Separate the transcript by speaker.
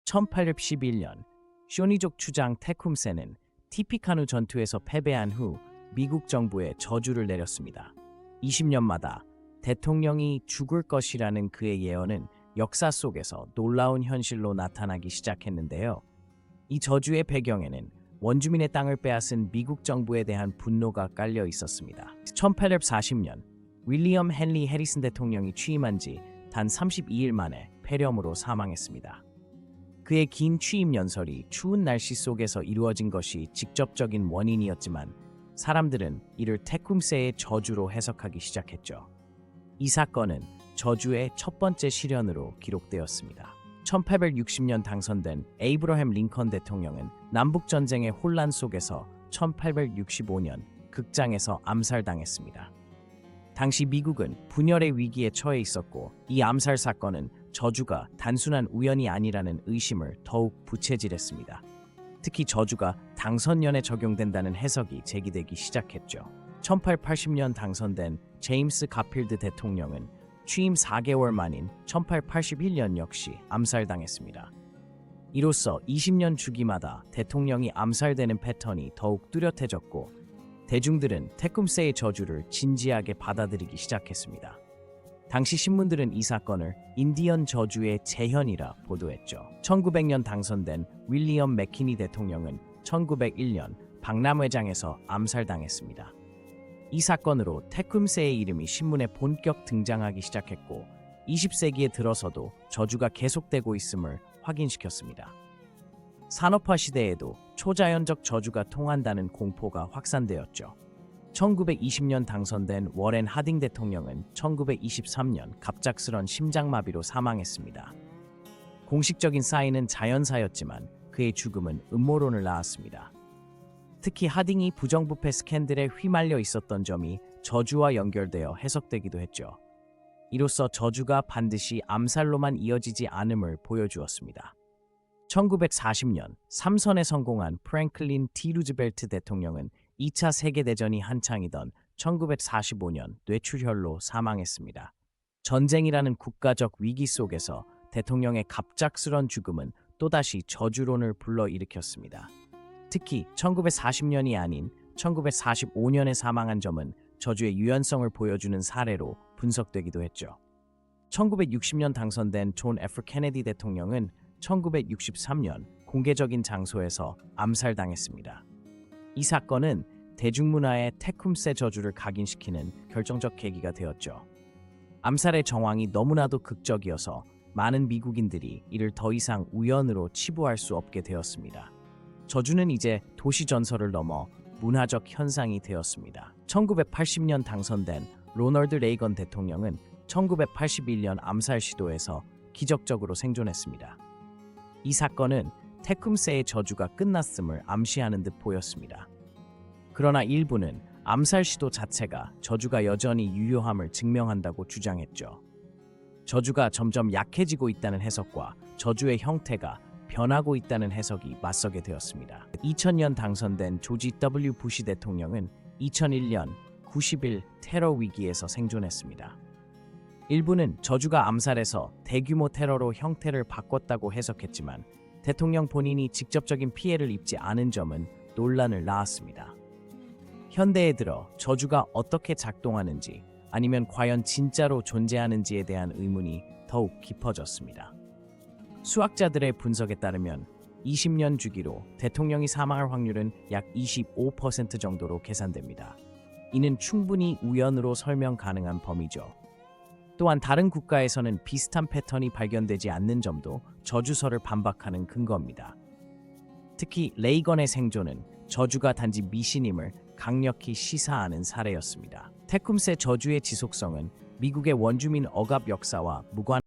Speaker 1: 1811년 쇼니족 추장 테쿰세는 티피카누 전투에서 패배한 후 미국 정부에 저주를 내렸습니다. 20년마다 대통령이 죽을 것이라는 그의 예언은 역사 속에서 놀라운 현실로 나타나기 시작했는데요. 이 저주의 배경에는 원주민의 땅을 빼앗은 미국 정부에 대한 분노가 깔려 있었습니다. 1840년 윌리엄 헨리 해리슨 대통령이 취임한 지 단 32일 만에 폐렴으로 사망했습니다. 그의 긴 취임 연설이 추운 날씨 속에서 이루어진 것이 직접적인 원인이었지만 사람들은 이를 테쿰세의 저주로 해석하기 시작했죠. 이 사건은 저주의 첫 번째 실현으로 기록되었습니다. 1860년 당선된 에이브러햄 링컨 대통령은 남북전쟁의 혼란 속에서 1865년 극장에서 암살당했습니다. 당시 미국은 분열의 위기에 처해 있었고 이 암살 사건은 저주가 단순한 우연이 아니라는 의심을 더욱 부채질했습니다. 특히 저주가 당선년에 적용된다는 해석이 제기되기 시작했죠. 1880년 당선된 제임스 가필드 대통령은 취임 4개월 만인 1881년 역시 암살당했습니다. 이로써 20년 주기마다 대통령이 암살되는 패턴이 더욱 뚜렷해졌고 대중들은 테쿰세의 저주를 진지하게 받아들이기 시작했습니다. 당시 신문들은 이 사건을 인디언 저주의 재현이라 보도했죠. 1900년 당선된 윌리엄 맥키니 대통령은 1901년 박람회장에서 암살당했습니다. 이 사건으로 테쿰세의 이름이 신문에 본격 등장하기 시작했고 20세기에 들어서도 저주가 계속되고 있음을 확인시켰습니다. 산업화 시대에도 초자연적 저주가 통한다는 공포가 확산되었죠. 1920년 당선된 워렌 하딩 대통령은 1923년 갑작스런 심장마비로 사망했습니다. 공식적인 사인은 자연사였지만 그의 죽음은 음모론을 낳았습니다. 특히 하딩이 부정부패 스캔들에 휘말려 있었던 점이 저주와 연결되어 해석되기도 했죠. 이로써 저주가 반드시 암살로만 이어지지 않음을 보여주었습니다. 1940년 3선에 성공한 프랭클린 D 루즈벨트 대통령은 2차 세계대전이 한창이던 1945년 뇌출혈로 사망했습니다. 전쟁이라는 국가적 위기 속에서 대통령의 갑작스런 죽음은 또다시 저주론을 불러일으켰습니다. 특히 1940년이 아닌 1945년에 사망한 점은 저주의 유연성을 보여주는 사례로 분석되기도 했죠. 1960년 당선된 존 F 케네디 대통령은 1963년 공개적인 장소에서 암살당했습니다. 이 사건은 대중문화의 테쿰세 저주를 각인시키는 결정적 계기가 되었죠. 암살의 정황이 너무나도 극적이어서 많은 미국인들이 이를 더 이상 우연으로 치부할 수 없게 되었습니다. 저주는 이제 도시 전설을 넘어 문화적 현상이 되었습니다. 1980년 당선된 로널드 레이건 대통령은 1981년 암살 시도에서 기적적으로 생존했습니다. 이 사건은 테쿰세의 저주가 끝났음을 암시하는 듯 보였습니다. 그러나 일부는 암살 시도 자체가 저주가 여전히 유효함을 증명한다고 주장했죠. 저주가 점점 약해지고 있다는 해석과 저주의 형태가 변하고 있다는 해석이 맞서게 되었습니다. 2000년 당선된 조지 W. 부시 대통령은 2001년 90일 테러 위기에서 생존했습니다. 일부는 저주가 암살에서 대규모 테러로 형태를 바꿨다고 해석했지만 대통령 본인이 직접적인 피해를 입지 않은 점은 논란을 낳았습니다. 현대에 들어 저주가 어떻게 작동하는지 아니면 과연 진짜로 존재하는지에 대한 의문이 더욱 깊어졌습니다. 수학자들의 분석에 따르면 20년 주기로 대통령이 사망할 확률은 약 25% 정도로 계산됩니다. 이는 충분히 우연으로 설명 가능한 범위죠. 또한 다른 국가에서는 비슷한 패턴이 발견되지 않는 점도 저주설을 반박하는 근거입니다. 특히 레이건의 생존은 저주가 단지 미신임을 강력히 시사하는 사례였습니다. 테쿰세 저주의 지속성은 미국의 원주민 억압 역사와 무관한